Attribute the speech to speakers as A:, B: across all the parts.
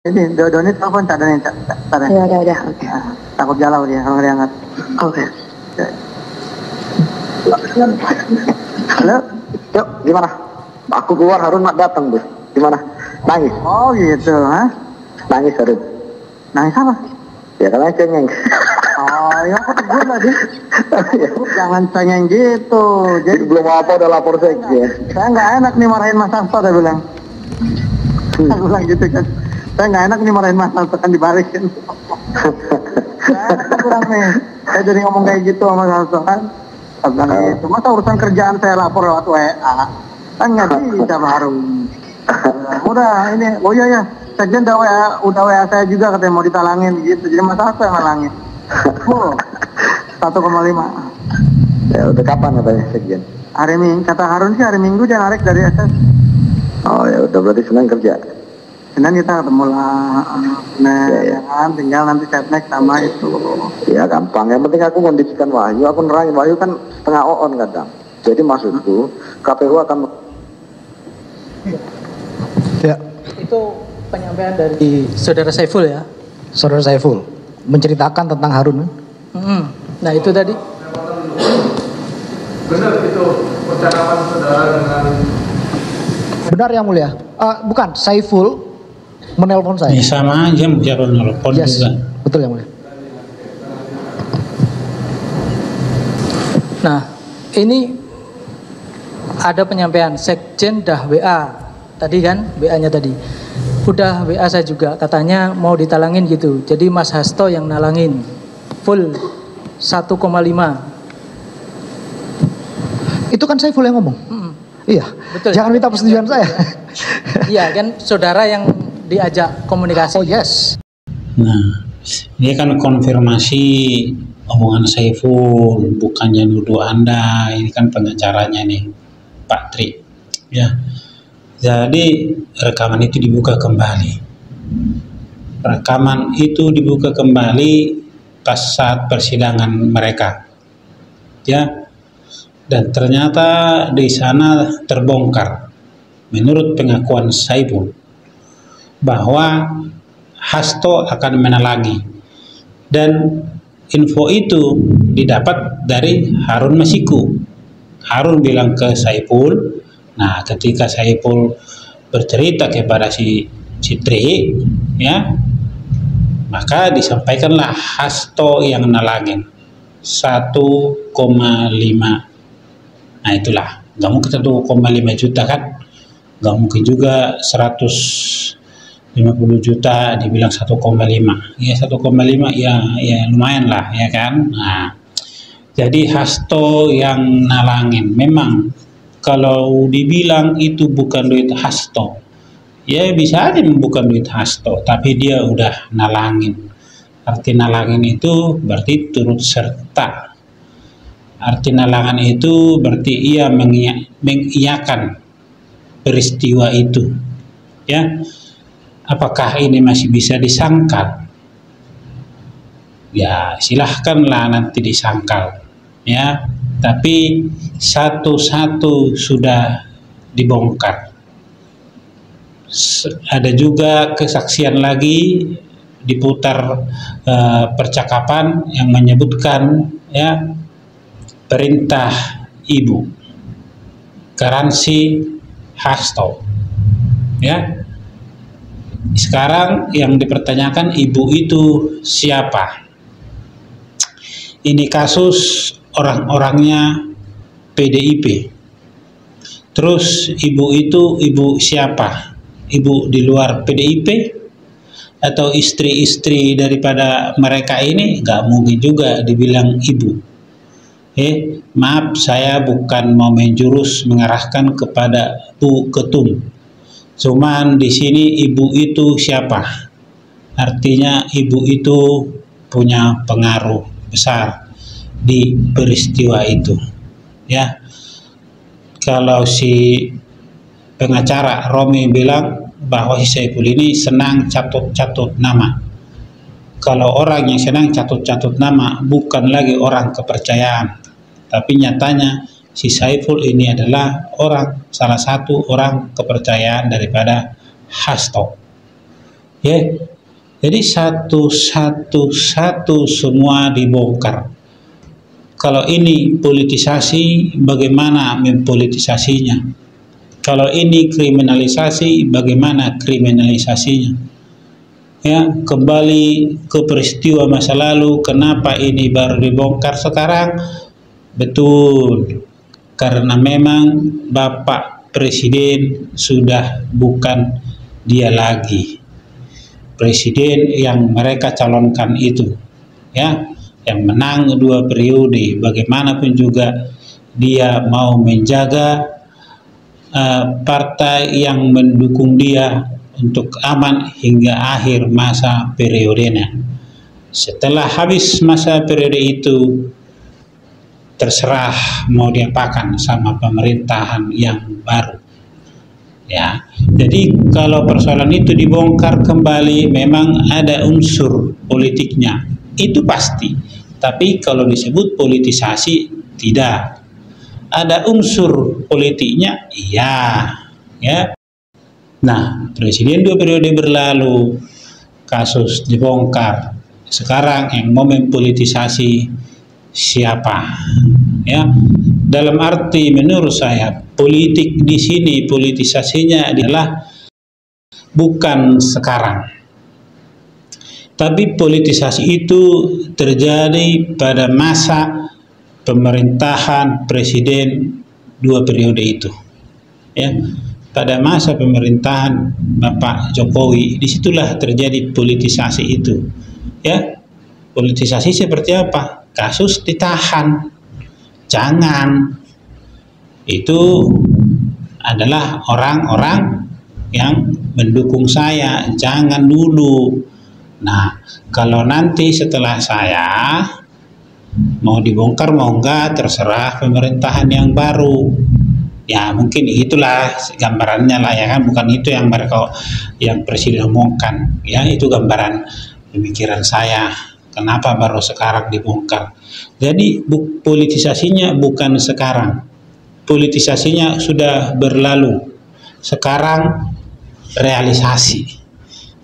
A: Ini Doni telepon tak ada nih, tak ada.
B: Ya udah, oke.
A: Takut galau dia kalau diangkat.
B: Oke.
A: Halo?
C: Yuk, gimana? Aku keluar, Harun mak datang tuh. Gimana? Nangis?
A: Oh gitu, ha?
C: Nangis Harun.
A: Nangis apa?
C: Ya kan cengeng.
A: Oh ya aku tegur tadi. Jangan cengeng gitu.
C: Jadi belum apa udah lapor sekjen.
A: Saya nggak enak nih marahin Mas Hasto, dia bilang. Saya bilang gitu kan. Saya nggak enak nih marahin Mas Hasto, kan dibalikin. Saya kurang nih. Saya jadi ngomong kayak gitu sama Mas Hasto kan. Saya bilang gitu. Masa urusan kerjaan saya lapor lewat WA. Kan nggak bisa baru. Udah ini, oh iya ya. Sekjen udah WA saya juga katanya mau ditalangin gitu. Jadi Mas Hasto yang nalangin. 1,5.
C: Ya udah kapan katanya sekjen?
A: Hari Minggu, kata Harun sih hari Minggu dia narik dari SS.
C: Oh ya udah berarti Senin kerja.
A: Senin kita ketemu lah. Nah,
C: Ya.
A: kan tinggal nanti setnek sama itu.
C: Ya gampang, yang penting aku kondisikan Wahyu, aku nerangin Wahyu kan setengah on kadang. Jadi maksudku KPU akan
D: Ya,
E: Itu penyampaian dari Saudara Saiful ya.
D: Saudara Saiful menceritakan tentang Harun.
E: Nah itu tadi.
F: Benar itu percakapan saudara dengan
D: Benar yang mulia. Bukan, Saiful menelpon saya.
G: Ya, sama aja bicara nelpon
D: Yes,
G: juga.
D: betul yang mulia.
E: Nah ini ada penyampaian Sekjen dah WA tadi kan, WA-nya tadi. Udah WA saya juga, katanya mau ditalangin gitu. Jadi Mas Hasto yang nalangin full 1,5.
D: Itu kan Saiful yang ngomong. Iya.
E: Betul.
D: Jangan minta persetujuan saya.
E: Iya kan, saudara yang diajak komunikasi.
D: Oh yes.
G: Nah, ini kan konfirmasi omongan Saiful, bukannya nuduh Anda. Ini kan pengacaranya nih, Pak Tri. Ya. Jadi rekaman itu dibuka kembali. Rekaman itu dibuka kembali pas saat persidangan mereka. Ya. Dan ternyata di sana terbongkar menurut pengakuan Saiful bahwa Hasto akan menalangi, dan info itu didapat dari Harun Masiku. Harun bilang ke Saiful, nah ketika Saiful bercerita kepada si Tri, ya, maka disampaikanlah Hasto yang nalangin 1,5. Nah itulah, nggak mungkin 1,5 juta kan, nggak mungkin juga 150 juta dibilang 1,5. Ya 1,5 ya lumayan lah ya kan. Nah jadi Hasto yang nalangin. Memang kalau dibilang itu bukan duit Hasto, ya bisa aja bukan duit Hasto, tapi dia udah nalangin. Arti nalangin itu berarti turut serta. Arti nalangan itu berarti ia mengiyakan peristiwa itu. Ya, apakah ini masih bisa disangkal? Ya, silahkanlah nanti disangkal. Ya, tapi satu-satu sudah dibongkar. Ada juga kesaksian lagi diputar percakapan yang menyebutkan ya perintah ibu, garansi Hasto. Ya. Sekarang yang dipertanyakan ibu itu siapa? Ini kasus orang-orangnya PDIP. Terus ibu itu ibu siapa? Ibu di luar PDIP? Atau istri-istri daripada mereka ini? Gak mungkin juga dibilang ibu. Maaf, saya bukan mau menjurus mengarahkan kepada Bu Ketum. Cuman di sini ibu itu siapa? Artinya ibu itu punya pengaruh besar di peristiwa itu. Ya, kalau si pengacara Romi bilang bahwa si Saiful ini senang catut-catut nama. Kalau orang yang senang catut-catut nama bukan lagi orang kepercayaan. Tapi nyatanya si Saiful ini adalah salah satu orang kepercayaan daripada Hasto. Ya, jadi satu semua dibongkar. Kalau ini politisasi, bagaimana mempolitisasinya? Kalau ini kriminalisasi, bagaimana kriminalisasinya? Ya, kembali ke peristiwa masa lalu, kenapa ini baru dibongkar sekarang? Betul, karena memang Bapak Presiden sudah bukan dia lagi. Presiden yang mereka calonkan itu, ya, yang menang 2 periode, bagaimanapun juga dia mau menjaga partai yang mendukung dia untuk aman hingga akhir masa periodenya. Setelah habis masa periode itu, terserah mau diapakan sama pemerintahan yang baru. Ya, jadi kalau persoalan itu dibongkar kembali, memang ada unsur politiknya, itu pasti. Tapi kalau disebut politisasi, tidak. Ada unsur politiknya, iya, ya. Nah, Presiden 2 periode berlalu, kasus dibongkar. Sekarang yang mau mempolitisasi siapa? Ya, dalam arti menurut saya politik di sini politisasinya adalah bukan sekarang, tapi politisasi itu terjadi pada masa pemerintahan Presiden 2 periode itu. Ya, pada masa pemerintahan Bapak Jokowi, disitulah terjadi politisasi itu. Ya, politisasi seperti apa? Kasus ditahan, jangan. Itu adalah orang-orang yang mendukung saya, jangan dulu. Nah, kalau nanti setelah saya mau dibongkar mau enggak, terserah pemerintahan yang baru. Ya, mungkin itulah gambarannya lah, ya kan, bukan itu yang mereka, yang Presiden omongkan. Ya, itu gambaran pemikiran saya. Kenapa baru sekarang dibongkar? Jadi politisasinya bukan sekarang, politisasinya sudah berlalu. Sekarang realisasi.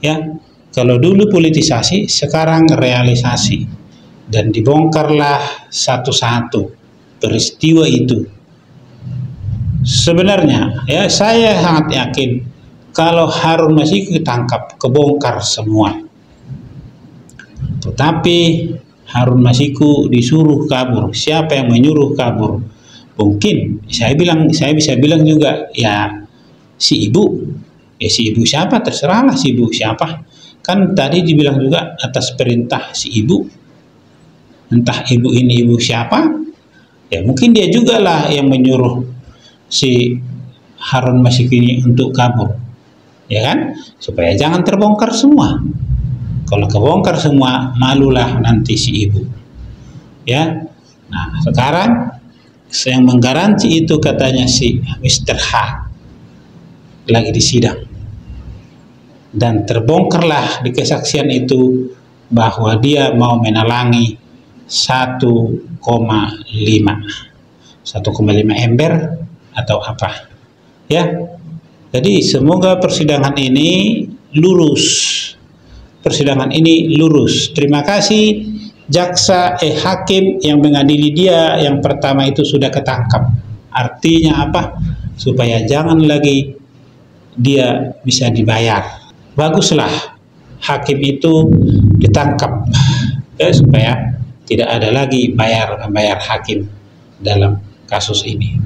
G: Ya, kalau dulu politisasi, sekarang realisasi. Dan dibongkarlah satu-satu peristiwa itu. Sebenarnya, ya, saya sangat yakin kalau Harun Masiku ditangkap, kebongkar semua. Tetapi Harun Masiku disuruh kabur. Siapa yang menyuruh kabur? Mungkin saya bisa bilang juga, ya si ibu. Ya si ibu siapa? Terserahlah si ibu siapa. Kan tadi dibilang juga atas perintah si ibu. Entah ibu ini ibu siapa. Ya mungkin dia juga lah yang menyuruh si Harun Masiku ini untuk kabur. Ya kan? Supaya jangan terbongkar semua. Kalau kebongkar semua, malulah nanti si ibu. Ya. Nah, sekarang yang menggaransi itu katanya si Mr. H lagi di sidang. Dan terbongkarlah di kesaksian itu bahwa dia mau menalangi 1,5 ember atau apa. Ya. Jadi semoga persidangan ini lurus. Persidangan ini lurus. Terima kasih hakim yang mengadili dia yang pertama itu sudah ketangkap. Artinya apa? Supaya jangan lagi dia bisa dibayar. Baguslah hakim itu ditangkap, ya, supaya tidak ada lagi membayar hakim dalam kasus ini.